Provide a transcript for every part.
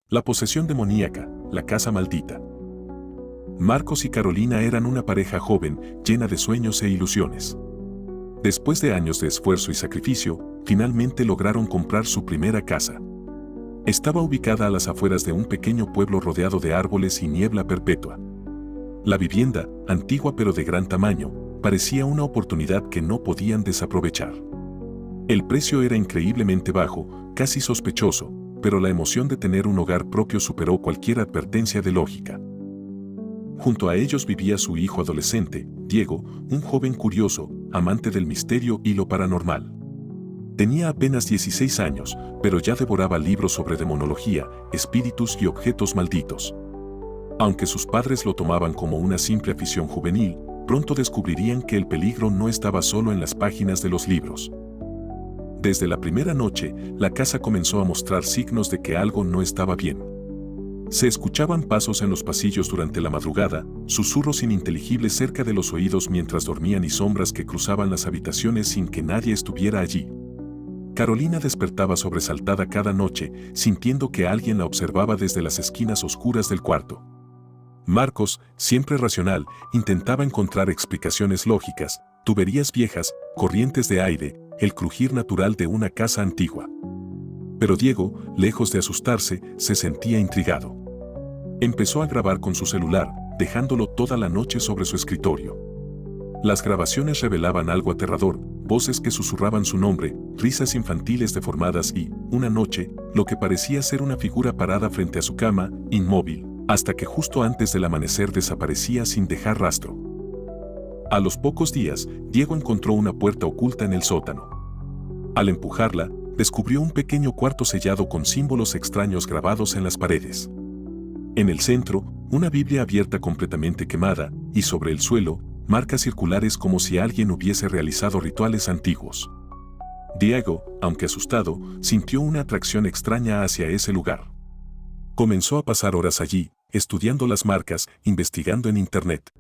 La posesión demoníaca, la casa maldita. Marcos y Carolina eran una pareja joven, llena de sueños e ilusiones. Después de años de esfuerzo y sacrificio, finalmente lograron comprar su primera casa. Estaba ubicada a las afueras de un pequeño pueblo rodeado de árboles y niebla perpetua. La vivienda, antigua pero de gran tamaño, parecía una oportunidad que no podían desaprovechar. El precio era increíblemente bajo, casi sospechoso, pero la emoción de tener un hogar propio superó cualquier advertencia de lógica. Junto a ellos vivía su hijo adolescente, Diego, un joven curioso, amante del misterio y lo paranormal. Tenía apenas 16 años, pero ya devoraba libros sobre demonología, espíritus y objetos malditos. Aunque sus padres lo tomaban como una simple afición juvenil, pronto descubrirían que el peligro no estaba solo en las páginas de los libros. Desde la primera noche, la casa comenzó a mostrar signos de que algo no estaba bien. Se escuchaban pasos en los pasillos durante la madrugada, susurros ininteligibles cerca de los oídos mientras dormían y sombras que cruzaban las habitaciones sin que nadie estuviera allí. Carolina despertaba sobresaltada cada noche, sintiendo que alguien la observaba desde las esquinas oscuras del cuarto. Marcos, siempre racional, intentaba encontrar explicaciones lógicas, tuberías viejas, corrientes de aire, el crujir natural de una casa antigua. Pero Diego, lejos de asustarse, se sentía intrigado. Empezó a grabar con su celular, dejándolo toda la noche sobre su escritorio. Las grabaciones revelaban algo aterrador, voces que susurraban su nombre, risas infantiles deformadas y, una noche, lo que parecía ser una figura parada frente a su cama, inmóvil, hasta que justo antes del amanecer desaparecía sin dejar rastro. A los pocos días, Diego encontró una puerta oculta en el sótano. Al empujarla, descubrió un pequeño cuarto sellado con símbolos extraños grabados en las paredes. En el centro, una Biblia abierta completamente quemada, y sobre el suelo, marcas circulares como si alguien hubiese realizado rituales antiguos. Diego, aunque asustado, sintió una atracción extraña hacia ese lugar. Comenzó a pasar horas allí, estudiando las marcas, investigando en Internet.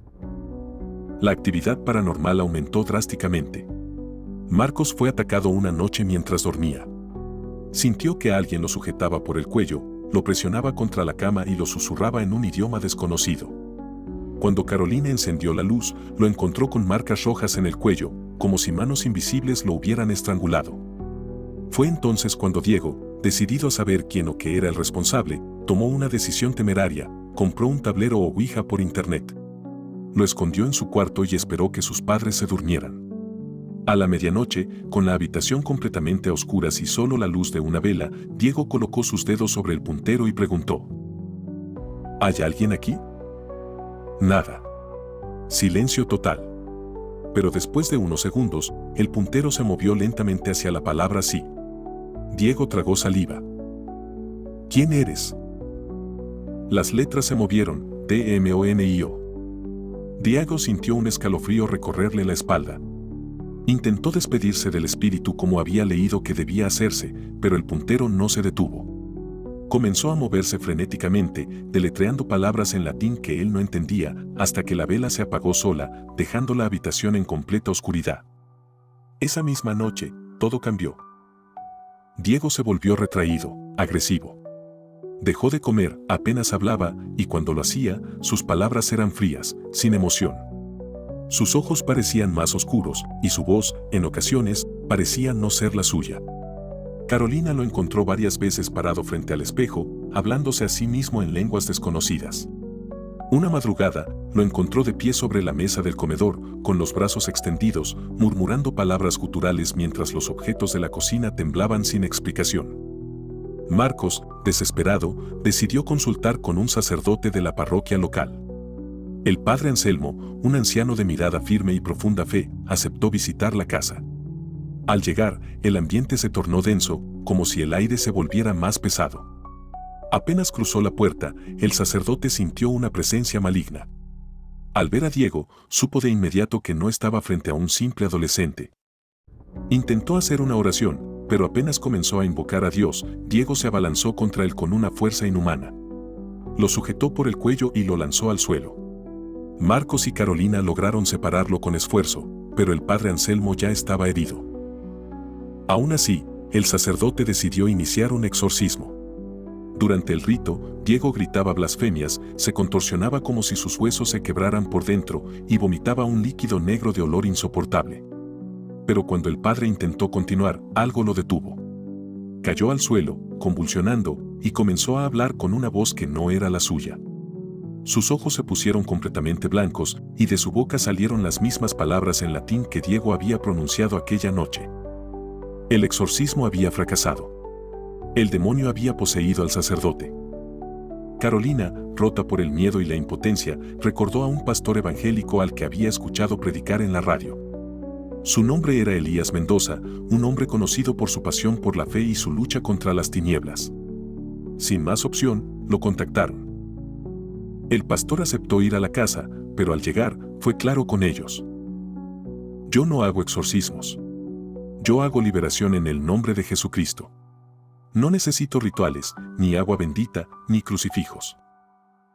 La actividad paranormal aumentó drásticamente. Marcos fue atacado una noche mientras dormía. Sintió que alguien lo sujetaba por el cuello, lo presionaba contra la cama y lo susurraba en un idioma desconocido. Cuando Carolina encendió la luz, lo encontró con marcas rojas en el cuello, como si manos invisibles lo hubieran estrangulado. Fue entonces cuando Diego, decidido a saber quién o qué era el responsable, tomó una decisión temeraria: compró un tablero o ouija por Internet. Lo escondió en su cuarto y esperó que sus padres se durmieran. A la medianoche, con la habitación completamente a oscuras y solo la luz de una vela, Diego colocó sus dedos sobre el puntero y preguntó: ¿Hay alguien aquí? Nada. Silencio total. Pero después de unos segundos, el puntero se movió lentamente hacia la palabra sí. Diego tragó saliva. ¿Quién eres? Las letras se movieron, D-M-O-N-I-O. Diego sintió un escalofrío recorrerle la espalda. Intentó despedirse del espíritu como había leído que debía hacerse, pero el puntero no se detuvo. Comenzó a moverse frenéticamente, deletreando palabras en latín que él no entendía, hasta que la vela se apagó sola, dejando la habitación en completa oscuridad. Esa misma noche, todo cambió. Diego se volvió retraído, agresivo. Dejó de comer, apenas hablaba, y cuando lo hacía, sus palabras eran frías, sin emoción. Sus ojos parecían más oscuros, y su voz, en ocasiones, parecía no ser la suya. Carolina lo encontró varias veces parado frente al espejo, hablándose a sí mismo en lenguas desconocidas. Una madrugada, lo encontró de pie sobre la mesa del comedor, con los brazos extendidos, murmurando palabras guturales mientras los objetos de la cocina temblaban sin explicación. Marcos, desesperado, decidió consultar con un sacerdote de la parroquia local. El padre Anselmo, un anciano de mirada firme y profunda fe, aceptó visitar la casa. Al llegar, el ambiente se tornó denso, como si el aire se volviera más pesado. Apenas cruzó la puerta, el sacerdote sintió una presencia maligna. Al ver a Diego, supo de inmediato que no estaba frente a un simple adolescente. Intentó hacer una oración, pero apenas comenzó a invocar a Dios, Diego se abalanzó contra él con una fuerza inhumana. Lo sujetó por el cuello y lo lanzó al suelo. Marcos y Carolina lograron separarlo con esfuerzo, pero el padre Anselmo ya estaba herido. Aún así, el sacerdote decidió iniciar un exorcismo. Durante el rito, Diego gritaba blasfemias, se contorsionaba como si sus huesos se quebraran por dentro y vomitaba un líquido negro de olor insoportable. Pero cuando el padre intentó continuar, algo lo detuvo. Cayó al suelo, convulsionando, y comenzó a hablar con una voz que no era la suya. Sus ojos se pusieron completamente blancos y de su boca salieron las mismas palabras en latín que Diego había pronunciado aquella noche. El exorcismo había fracasado. El demonio había poseído al sacerdote. Carolina, rota por el miedo y la impotencia, recordó a un pastor evangélico al que había escuchado predicar en la radio. Su nombre era Elías Mendoza, un hombre conocido por su pasión por la fe y su lucha contra las tinieblas. Sin más opción, lo contactaron. El pastor aceptó ir a la casa, pero al llegar, fue claro con ellos. Yo no hago exorcismos. Yo hago liberación en el nombre de Jesucristo. No necesito rituales, ni agua bendita, ni crucifijos.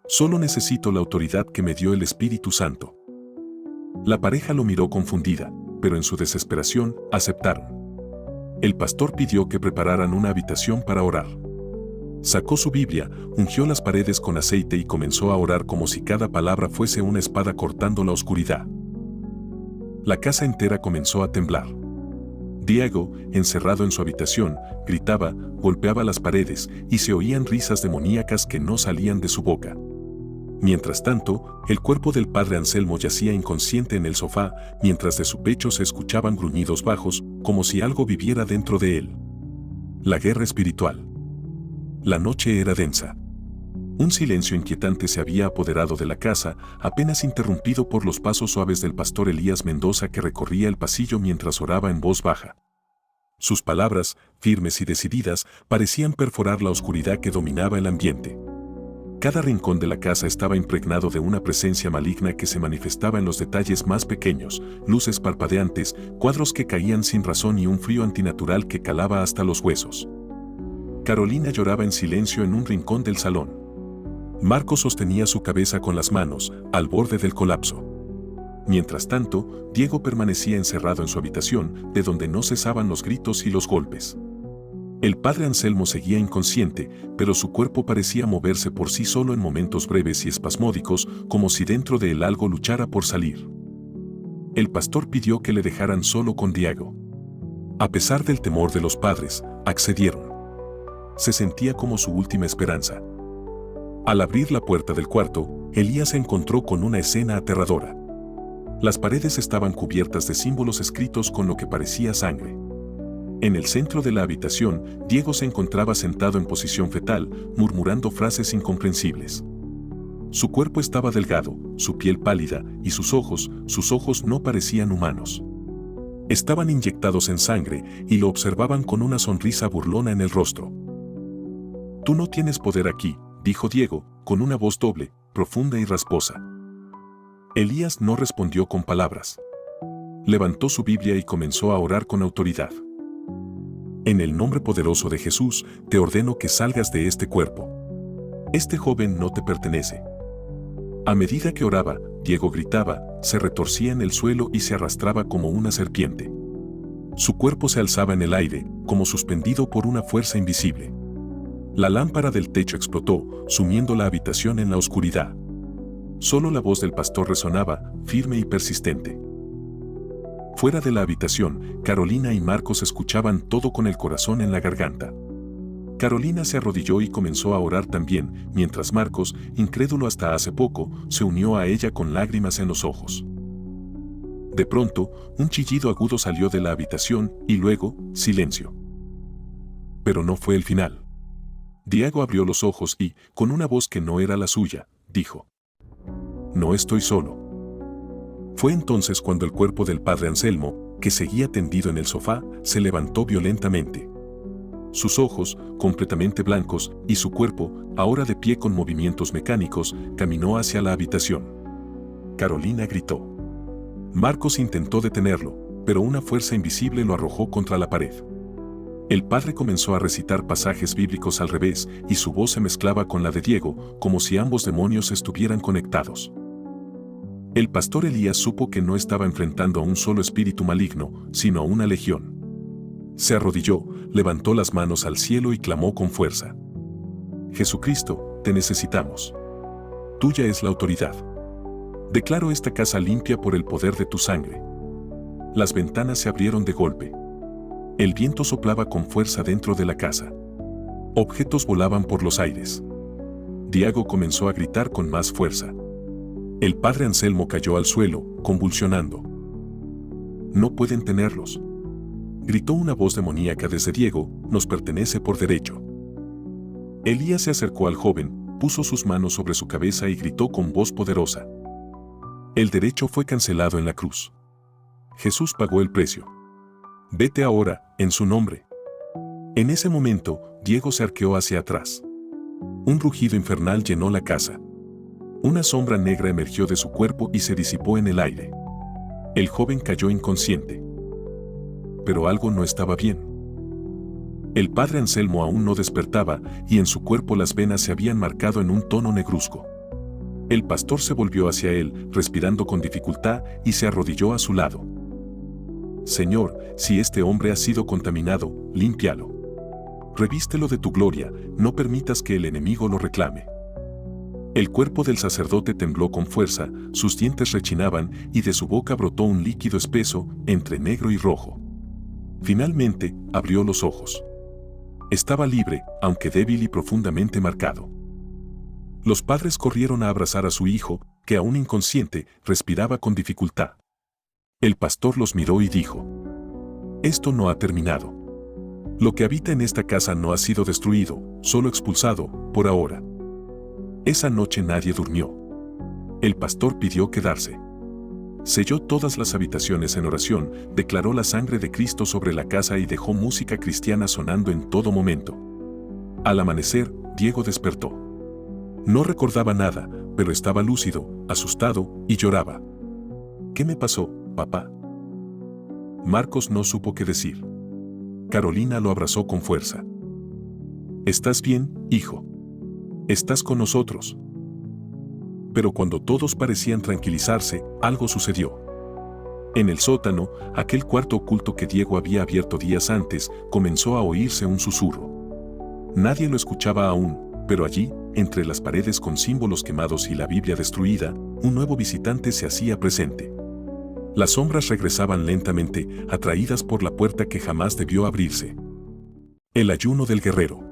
Solo necesito la autoridad que me dio el Espíritu Santo. La pareja lo miró confundida, pero en su desesperación, aceptaron. El pastor pidió que prepararan una habitación para orar. Sacó su Biblia, ungió las paredes con aceite y comenzó a orar como si cada palabra fuese una espada cortando la oscuridad. La casa entera comenzó a temblar. Diego, encerrado en su habitación, gritaba, golpeaba las paredes y se oían risas demoníacas que no salían de su boca. Mientras tanto, el cuerpo del padre Anselmo yacía inconsciente en el sofá, mientras de su pecho se escuchaban gruñidos bajos, como si algo viviera dentro de él. La guerra espiritual. La noche era densa. Un silencio inquietante se había apoderado de la casa, apenas interrumpido por los pasos suaves del pastor Elías Mendoza que recorría el pasillo mientras oraba en voz baja. Sus palabras, firmes y decididas, parecían perforar la oscuridad que dominaba el ambiente. Cada rincón de la casa estaba impregnado de una presencia maligna que se manifestaba en los detalles más pequeños, luces parpadeantes, cuadros que caían sin razón y un frío antinatural que calaba hasta los huesos. Carolina lloraba en silencio en un rincón del salón. Marcos sostenía su cabeza con las manos, al borde del colapso. Mientras tanto, Diego permanecía encerrado en su habitación, de donde no cesaban los gritos y los golpes. El padre Anselmo seguía inconsciente, pero su cuerpo parecía moverse por sí solo en momentos breves y espasmódicos, como si dentro de él algo luchara por salir. El pastor pidió que le dejaran solo con Diego. A pesar del temor de los padres, accedieron. Se sentía como su última esperanza. Al abrir la puerta del cuarto, Elías se encontró con una escena aterradora. Las paredes estaban cubiertas de símbolos escritos con lo que parecía sangre. En el centro de la habitación, Diego se encontraba sentado en posición fetal, murmurando frases incomprensibles. Su cuerpo estaba delgado, su piel pálida, y sus ojos no parecían humanos. Estaban inyectados en sangre y lo observaban con una sonrisa burlona en el rostro. «Tú no tienes poder aquí», dijo Diego, con una voz doble, profunda y rasposa. Elías no respondió con palabras. Levantó su Biblia y comenzó a orar con autoridad. «En el nombre poderoso de Jesús, te ordeno que salgas de este cuerpo. Este joven no te pertenece». A medida que oraba, Diego gritaba, se retorcía en el suelo y se arrastraba como una serpiente. Su cuerpo se alzaba en el aire, como suspendido por una fuerza invisible. La lámpara del techo explotó, sumiendo la habitación en la oscuridad. Solo la voz del pastor resonaba, firme y persistente. Fuera de la habitación, Carolina y Marcos escuchaban todo con el corazón en la garganta. Carolina se arrodilló y comenzó a orar también, mientras Marcos, incrédulo hasta hace poco, se unió a ella con lágrimas en los ojos. De pronto, un chillido agudo salió de la habitación y luego, silencio. Pero no fue el final. Diego abrió los ojos y, con una voz que no era la suya, dijo: «No estoy solo». Fue entonces cuando el cuerpo del padre Anselmo, que seguía tendido en el sofá, se levantó violentamente. Sus ojos, completamente blancos, y su cuerpo, ahora de pie con movimientos mecánicos, caminó hacia la habitación. Carolina gritó. Marcos intentó detenerlo, pero una fuerza invisible lo arrojó contra la pared. El padre comenzó a recitar pasajes bíblicos al revés y su voz se mezclaba con la de Diego, como si ambos demonios estuvieran conectados. El pastor Elías supo que no estaba enfrentando a un solo espíritu maligno, sino a una legión. Se arrodilló, levantó las manos al cielo y clamó con fuerza: Jesucristo, te necesitamos. Tuya es la autoridad. Declaro esta casa limpia por el poder de tu sangre. Las ventanas se abrieron de golpe. El viento soplaba con fuerza dentro de la casa. Objetos volaban por los aires. Diego comenzó a gritar con más fuerza. El padre Anselmo cayó al suelo, convulsionando. No pueden tenerlos. Gritó una voz demoníaca desde Diego, nos pertenece por derecho. Elías se acercó al joven, puso sus manos sobre su cabeza y gritó con voz poderosa. El derecho fue cancelado en la cruz. Jesús pagó el precio. Vete ahora, en su nombre. En ese momento, Diego se arqueó hacia atrás. Un rugido infernal llenó la casa. Una sombra negra emergió de su cuerpo y se disipó en el aire. El joven cayó inconsciente. Pero algo no estaba bien. El padre Anselmo aún no despertaba y en su cuerpo las venas se habían marcado en un tono negruzco. El pastor se volvió hacia él, respirando con dificultad, y se arrodilló a su lado. Señor, si este hombre ha sido contaminado, límpialo. Revístelo de tu gloria, no permitas que el enemigo lo reclame. El cuerpo del sacerdote tembló con fuerza, sus dientes rechinaban y de su boca brotó un líquido espeso, entre negro y rojo. Finalmente, abrió los ojos. Estaba libre, aunque débil y profundamente marcado. Los padres corrieron a abrazar a su hijo, que aún inconsciente, respiraba con dificultad. El pastor los miró y dijo: Esto no ha terminado. Lo que habita en esta casa no ha sido destruido, solo expulsado, por ahora. Esa noche nadie durmió. El pastor pidió quedarse. Selló todas las habitaciones en oración, declaró la sangre de Cristo sobre la casa y dejó música cristiana sonando en todo momento. Al amanecer, Diego despertó. No recordaba nada, pero estaba lúcido, asustado, y lloraba. ¿Qué me pasó, papá? Marcos no supo qué decir. Carolina lo abrazó con fuerza. ¿Estás bien, hijo? ¿Estás con nosotros? Pero cuando todos parecían tranquilizarse, algo sucedió. En el sótano, aquel cuarto oculto que Diego había abierto días antes, comenzó a oírse un susurro. Nadie lo escuchaba aún, pero allí, entre las paredes con símbolos quemados y la Biblia destruida, un nuevo visitante se hacía presente. Las sombras regresaban lentamente, atraídas por la puerta que jamás debió abrirse. El ayuno del guerrero.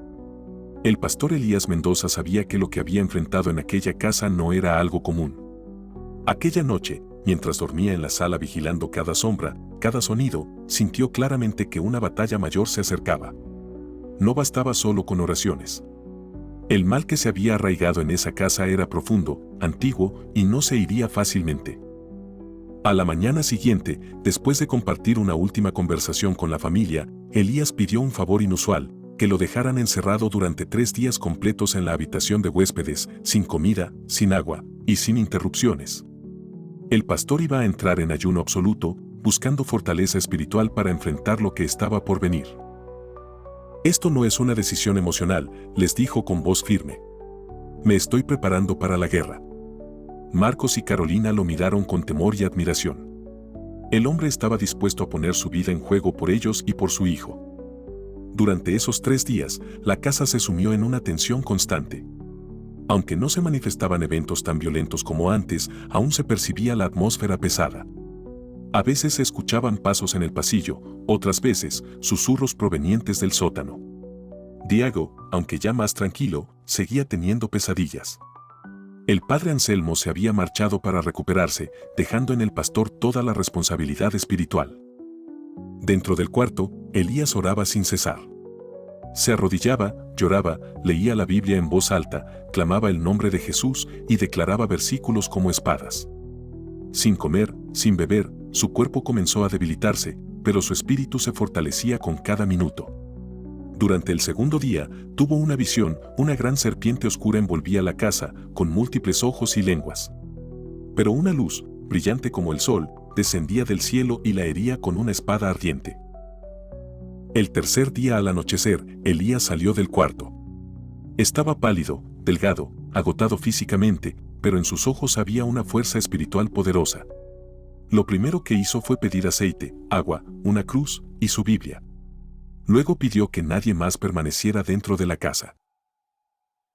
El pastor Elías Mendoza sabía que lo que había enfrentado en aquella casa no era algo común. Aquella noche, mientras dormía en la sala vigilando cada sombra, cada sonido, sintió claramente que una batalla mayor se acercaba. No bastaba solo con oraciones. El mal que se había arraigado en esa casa era profundo, antiguo y no se iría fácilmente. A la mañana siguiente, después de compartir una última conversación con la familia, Elías pidió un favor inusual: que lo dejaran encerrado durante 3 días completos en la habitación de huéspedes, sin comida, sin agua y sin interrupciones. El pastor iba a entrar en ayuno absoluto, buscando fortaleza espiritual para enfrentar lo que estaba por venir. Esto no es una decisión emocional, les dijo con voz firme. Me estoy preparando para la guerra. Marcos y Carolina lo miraron con temor y admiración. El hombre estaba dispuesto a poner su vida en juego por ellos y por su hijo. Durante esos 3 días, la casa se sumió en una tensión constante. Aunque no se manifestaban eventos tan violentos como antes, aún se percibía la atmósfera pesada. A veces se escuchaban pasos en el pasillo, otras veces, susurros provenientes del sótano. Diego, aunque ya más tranquilo, seguía teniendo pesadillas. El padre Anselmo se había marchado para recuperarse, dejando en el pastor toda la responsabilidad espiritual. Dentro del cuarto, Elías oraba sin cesar. Se arrodillaba, lloraba, leía la Biblia en voz alta, clamaba el nombre de Jesús y declaraba versículos como espadas. Sin comer, sin beber, su cuerpo comenzó a debilitarse, pero su espíritu se fortalecía con cada minuto. Durante el segundo día, tuvo una visión: una gran serpiente oscura envolvía la casa, con múltiples ojos y lenguas. Pero una luz, brillante como el sol, descendía del cielo y la hería con una espada ardiente. El tercer día al anochecer, Elías salió del cuarto. Estaba pálido, delgado, agotado físicamente, pero en sus ojos había una fuerza espiritual poderosa. Lo primero que hizo fue pedir aceite, agua, una cruz y su Biblia. Luego pidió que nadie más permaneciera dentro de la casa.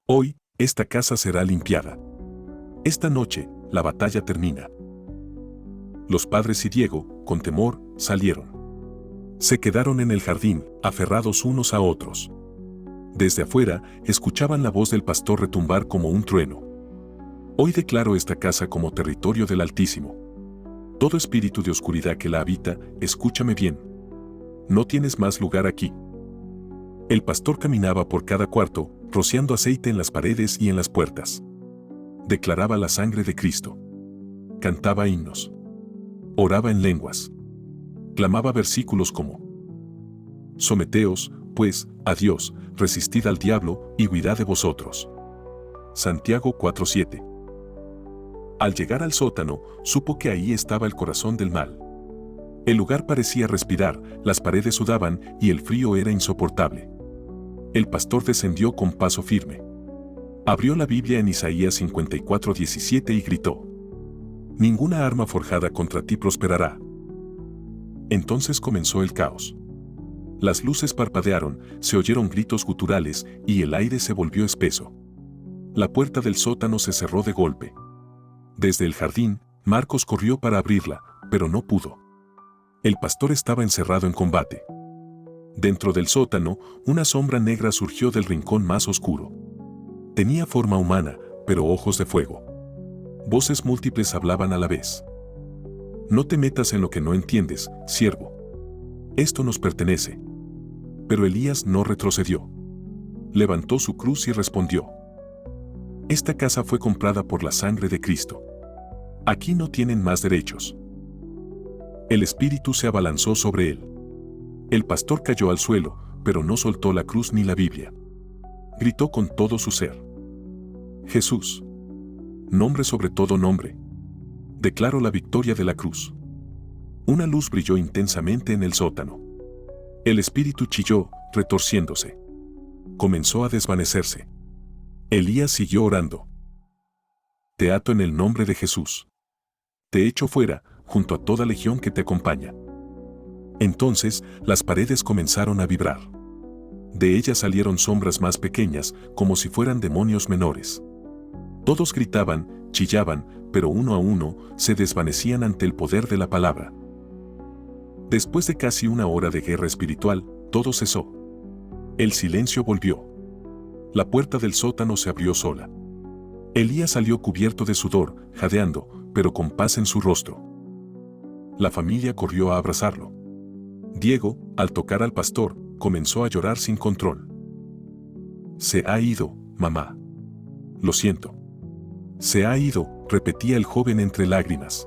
Hoy, esta casa será limpiada. Esta noche, la batalla termina. Los padres y Diego, con temor, salieron. Se quedaron en el jardín, aferrados unos a otros. Desde afuera, escuchaban la voz del pastor retumbar como un trueno. Hoy declaro esta casa como territorio del Altísimo. Todo espíritu de oscuridad que la habita, escúchame bien. No tienes más lugar aquí. El pastor caminaba por cada cuarto, rociando aceite en las paredes y en las puertas. Declaraba la sangre de Cristo. Cantaba himnos. Oraba en lenguas. Clamaba versículos como: Someteos, pues, a Dios, resistid al diablo, y huirá de vosotros. Santiago 4:7. Al llegar al sótano, supo que ahí estaba el corazón del mal. El lugar parecía respirar, las paredes sudaban y el frío era insoportable. El pastor descendió con paso firme. Abrió la Biblia en Isaías 54:17 y gritó: Ninguna arma forjada contra ti prosperará. Entonces comenzó el caos. Las luces parpadearon, se oyeron gritos guturales y el aire se volvió espeso. La puerta del sótano se cerró de golpe. Desde el jardín, Marcos corrió para abrirla, pero no pudo. El pastor estaba encerrado en combate. Dentro del sótano, una sombra negra surgió del rincón más oscuro. Tenía forma humana, pero ojos de fuego. Voces múltiples hablaban a la vez. No te metas en lo que no entiendes, siervo. Esto nos pertenece. Pero Elías no retrocedió. Levantó su cruz y respondió: Esta casa fue comprada por la sangre de Cristo. Aquí no tienen más derechos. El espíritu se abalanzó sobre él. El pastor cayó al suelo, pero no soltó la cruz ni la Biblia. Gritó con todo su ser: Jesús, nombre sobre todo nombre. Declaro la victoria de la cruz. Una luz brilló intensamente en el sótano. El espíritu chilló, retorciéndose. Comenzó a desvanecerse. Elías siguió orando. Te ato en el nombre de Jesús. Te echo fuera, junto a toda legión que te acompaña. Entonces, las paredes comenzaron a vibrar. De ellas salieron sombras más pequeñas, como si fueran demonios menores. Todos gritaban, chillaban, pero uno a uno se desvanecían ante el poder de la palabra. Después de casi una hora de guerra espiritual, todo cesó. El silencio volvió. La puerta del sótano se abrió sola. Elías salió cubierto de sudor, jadeando, pero con paz en su rostro. La familia corrió a abrazarlo. Diego, al tocar al pastor, comenzó a llorar sin control. Se ha ido, mamá. Lo siento. Se ha ido, repetía el joven entre lágrimas.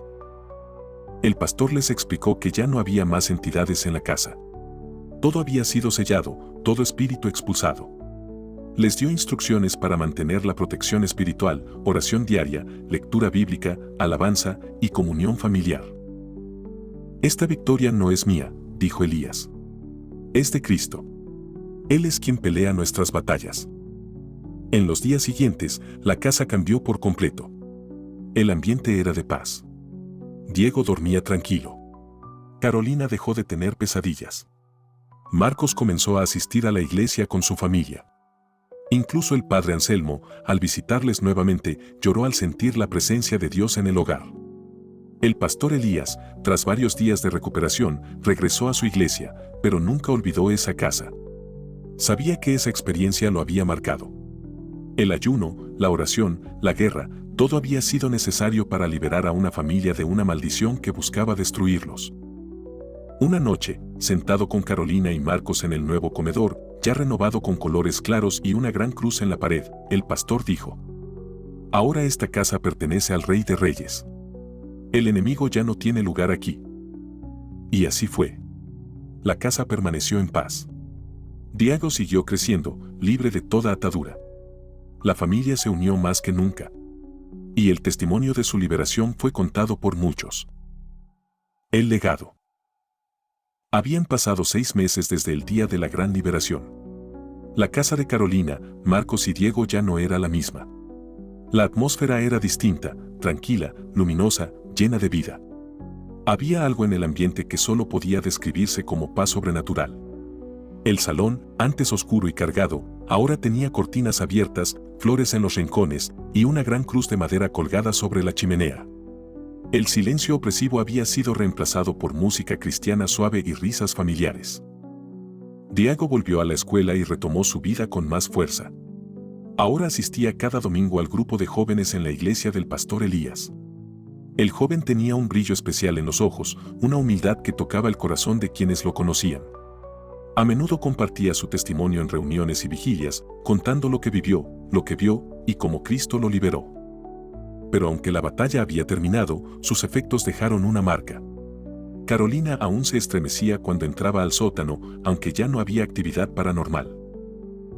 El pastor les explicó que ya no había más entidades en la casa. Todo había sido sellado, todo espíritu expulsado. Les dio instrucciones para mantener la protección espiritual, oración diaria, lectura bíblica, alabanza y comunión familiar. Esta victoria no es mía, dijo Elías. Es de Cristo. Él es quien pelea nuestras batallas. En los días siguientes, la casa cambió por completo. El ambiente era de paz. Diego dormía tranquilo. Carolina dejó de tener pesadillas. Marcos comenzó a asistir a la iglesia con su familia. Incluso el padre Anselmo, al visitarles nuevamente, lloró al sentir la presencia de Dios en el hogar. El pastor Elías, tras varios días de recuperación, regresó a su iglesia, pero nunca olvidó esa casa. Sabía que esa experiencia lo había marcado. El ayuno, la oración, la guerra, todo había sido necesario para liberar a una familia de una maldición que buscaba destruirlos. Una noche, sentado con Carolina y Marcos en el nuevo comedor, ya renovado con colores claros y una gran cruz en la pared, el pastor dijo: Ahora esta casa pertenece al Rey de Reyes. El enemigo ya no tiene lugar aquí. Y así fue. La casa permaneció en paz. Diego siguió creciendo, libre de toda atadura. La familia se unió más que nunca. Y el testimonio de su liberación fue contado por muchos. El legado. Habían pasado 6 meses desde el día de la gran liberación. La casa de Carolina, Marcos y Diego ya no era la misma. La atmósfera era distinta, tranquila, luminosa, llena de vida. Había algo en el ambiente que solo podía describirse como paz sobrenatural. El salón, antes oscuro y cargado, Ahora tenía cortinas abiertas, flores en los rincones y una gran cruz de madera colgada sobre la chimenea. El silencio opresivo había sido reemplazado por música cristiana suave y risas familiares. Diego volvió a la escuela y retomó su vida con más fuerza. Ahora asistía cada domingo al grupo de jóvenes en la iglesia del pastor Elías. El joven tenía un brillo especial en los ojos, una humildad que tocaba el corazón de quienes lo conocían. A menudo compartía su testimonio en reuniones y vigilias, contando lo que vivió, lo que vio y cómo Cristo lo liberó. Pero aunque la batalla había terminado, sus efectos dejaron una marca. Carolina aún se estremecía cuando entraba al sótano, aunque ya no había actividad paranormal.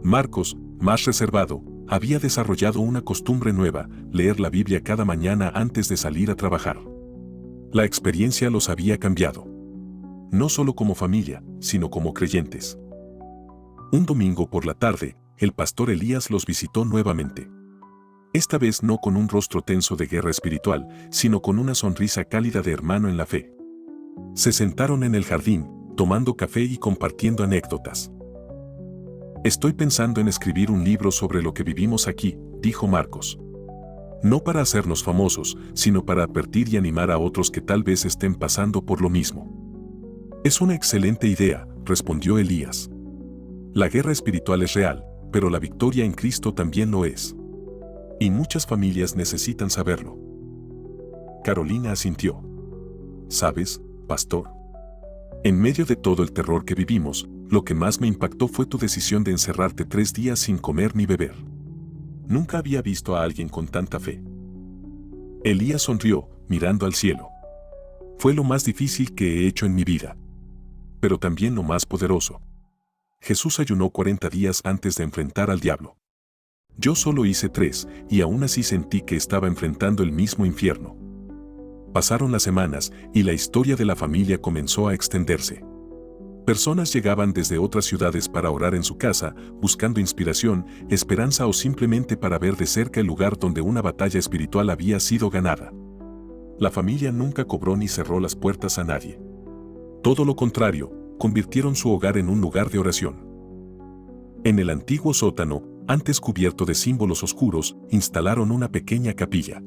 Marcos, más reservado, había desarrollado una costumbre nueva, leer la Biblia cada mañana antes de salir a trabajar. La experiencia los había cambiado. No solo como familia, sino como creyentes. Un domingo por la tarde, el pastor Elías los visitó nuevamente. Esta vez no con un rostro tenso de guerra espiritual, sino con una sonrisa cálida de hermano en la fe. Se sentaron en el jardín, tomando café y compartiendo anécdotas. Estoy pensando en escribir un libro sobre lo que vivimos aquí, dijo Marcos. No para hacernos famosos, sino para advertir y animar a otros que tal vez estén pasando por lo mismo. Es una excelente idea, respondió Elías. La guerra espiritual es real, pero la victoria en Cristo también lo es. Y muchas familias necesitan saberlo. Carolina asintió. ¿Sabes, pastor? En medio de todo el terror que vivimos, lo que más me impactó fue tu decisión de encerrarte 3 días sin comer ni beber. Nunca había visto a alguien con tanta fe. Elías sonrió, mirando al cielo. Fue lo más difícil que he hecho en mi vida. Pero también lo más poderoso. Jesús ayunó 40 días antes de enfrentar al diablo. Yo solo hice 3, y aún así sentí que estaba enfrentando el mismo infierno. Pasaron las semanas, y la historia de la familia comenzó a extenderse. Personas llegaban desde otras ciudades para orar en su casa, buscando inspiración, esperanza o simplemente para ver de cerca el lugar donde una batalla espiritual había sido ganada. La familia nunca cobró ni cerró las puertas a nadie. Todo lo contrario, convirtieron su hogar en un lugar de oración. En el antiguo sótano, antes cubierto de símbolos oscuros, instalaron una pequeña capilla.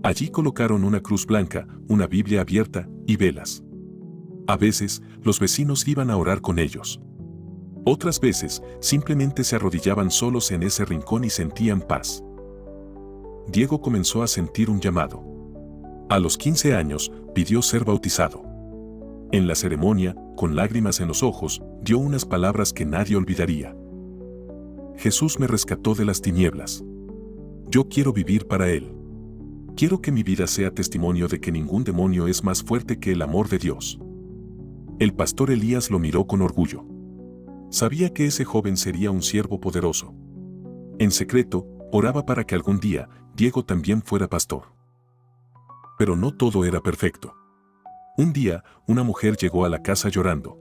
Allí colocaron una cruz blanca, una Biblia abierta y velas. A veces, los vecinos iban a orar con ellos. Otras veces, simplemente se arrodillaban solos en ese rincón y sentían paz. Diego comenzó a sentir un llamado. A los 15 años, pidió ser bautizado. En la ceremonia, con lágrimas en los ojos, dio unas palabras que nadie olvidaría. Jesús me rescató de las tinieblas. Yo quiero vivir para Él. Quiero que mi vida sea testimonio de que ningún demonio es más fuerte que el amor de Dios. El pastor Elías lo miró con orgullo. Sabía que ese joven sería un siervo poderoso. En secreto, oraba para que algún día, Diego también fuera pastor. Pero no todo era perfecto. Un día, una mujer llegó a la casa llorando.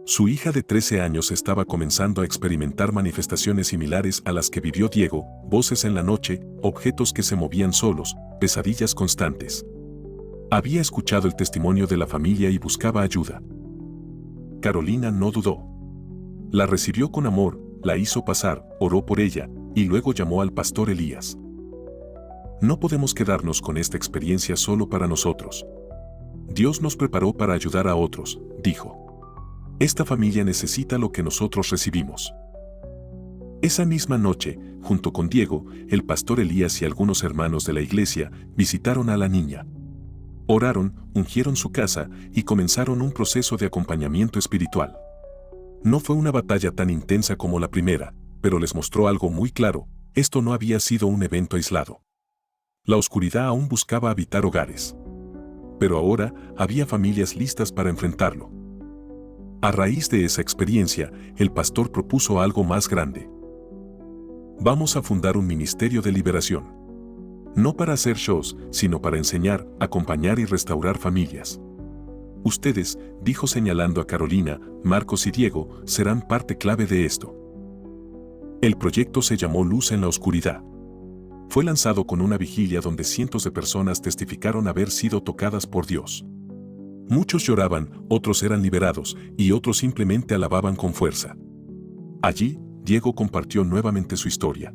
Su hija de 13 años estaba comenzando a experimentar manifestaciones similares a las que vivió Diego, voces en la noche, objetos que se movían solos, pesadillas constantes. Había escuchado el testimonio de la familia y buscaba ayuda. Carolina no dudó. La recibió con amor, la hizo pasar, oró por ella, y luego llamó al pastor Elías. No podemos quedarnos con esta experiencia solo para nosotros. Dios nos preparó para ayudar a otros, dijo. Esta familia necesita lo que nosotros recibimos. Esa misma noche, junto con Diego, el pastor Elías y algunos hermanos de la iglesia visitaron a la niña. Oraron, ungieron su casa y comenzaron un proceso de acompañamiento espiritual. No fue una batalla tan intensa como la primera, pero les mostró algo muy claro: esto no había sido un evento aislado. La oscuridad aún buscaba habitar hogares. Pero ahora había familias listas para enfrentarlo. A raíz de esa experiencia, el pastor propuso algo más grande. Vamos a fundar un ministerio de liberación. No para hacer shows, sino para enseñar, acompañar y restaurar familias. Ustedes, dijo señalando a Carolina, Marcos y Diego, serán parte clave de esto. El proyecto se llamó Luz en la Oscuridad. Fue lanzado con una vigilia donde cientos de personas testificaron haber sido tocadas por Dios. Muchos lloraban, otros eran liberados, y otros simplemente alababan con fuerza. Allí, Diego compartió nuevamente su historia.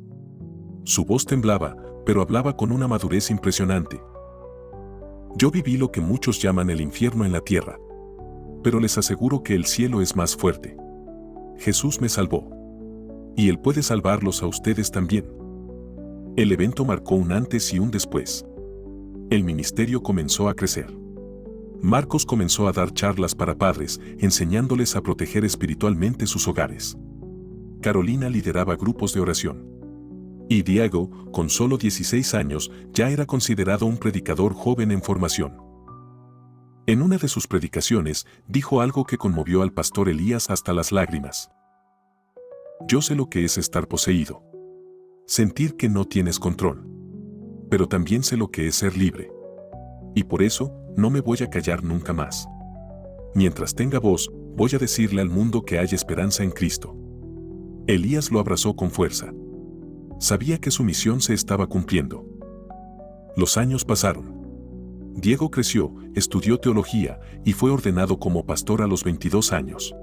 Su voz temblaba, pero hablaba con una madurez impresionante. Yo viví lo que muchos llaman el infierno en la tierra. Pero les aseguro que el cielo es más fuerte. Jesús me salvó. Y Él puede salvarlos a ustedes también. El evento marcó un antes y un después. El ministerio comenzó a crecer. Marcos comenzó a dar charlas para padres, enseñándoles a proteger espiritualmente sus hogares. Carolina lideraba grupos de oración. Y Diego, con solo 16 años, ya era considerado un predicador joven en formación. En una de sus predicaciones, dijo algo que conmovió al pastor Elías hasta las lágrimas. Yo sé lo que es estar poseído. Sentir que no tienes control. Pero también sé lo que es ser libre. Y por eso, no me voy a callar nunca más. Mientras tenga voz, voy a decirle al mundo que hay esperanza en Cristo. Elías lo abrazó con fuerza. Sabía que su misión se estaba cumpliendo. Los años pasaron. Diego creció, estudió teología y fue ordenado como pastor a los 22 años.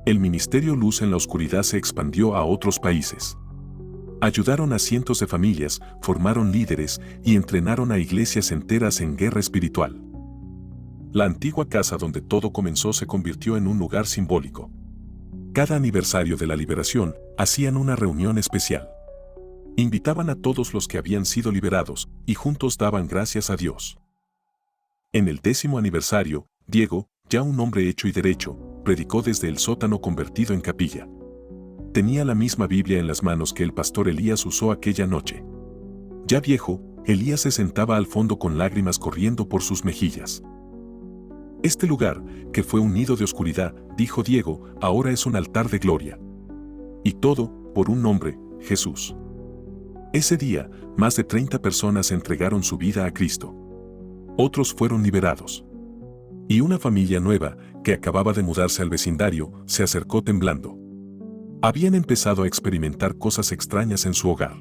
El ministerio Luz en la Oscuridad se expandió a otros países. Ayudaron a cientos de familias, formaron líderes y entrenaron a iglesias enteras en guerra espiritual. La antigua casa donde todo comenzó se convirtió en un lugar simbólico. Cada aniversario de la liberación, hacían una reunión especial. Invitaban a todos los que habían sido liberados y juntos daban gracias a Dios. En el 10º aniversario, Diego, ya un hombre hecho y derecho, predicó desde el sótano convertido en capilla. Tenía la misma Biblia en las manos que el pastor Elías usó aquella noche. Ya viejo, Elías se sentaba al fondo con lágrimas corriendo por sus mejillas. Este lugar, que fue un nido de oscuridad, dijo Diego, ahora es un altar de gloria. Y todo, por un nombre, Jesús. Ese día, más de 30 personas entregaron su vida a Cristo. Otros fueron liberados. Y una familia nueva, que acababa de mudarse al vecindario, se acercó temblando. Habían empezado a experimentar cosas extrañas en su hogar.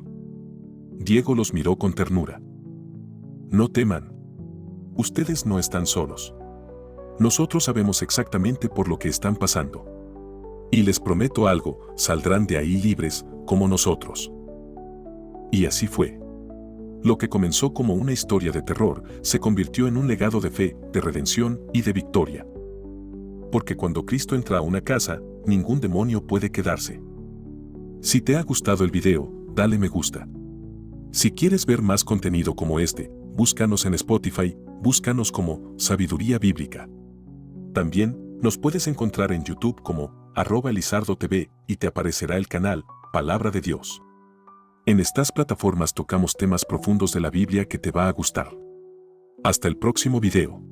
Diego los miró con ternura. No teman. Ustedes no están solos. Nosotros sabemos exactamente por lo que están pasando. Y les prometo algo, saldrán de ahí libres, como nosotros. Y así fue. Lo que comenzó como una historia de terror, se convirtió en un legado de fe, de redención y de victoria. Porque cuando Cristo entra a una casa, ningún demonio puede quedarse. Si te ha gustado el video, dale me gusta. Si quieres ver más contenido como este, búscanos en Spotify, búscanos como Sabiduría Bíblica. También nos puedes encontrar en YouTube como @elizardotv y te aparecerá el canal Palabra de Dios. En estas plataformas tocamos temas profundos de la Biblia que te va a gustar. Hasta el próximo video.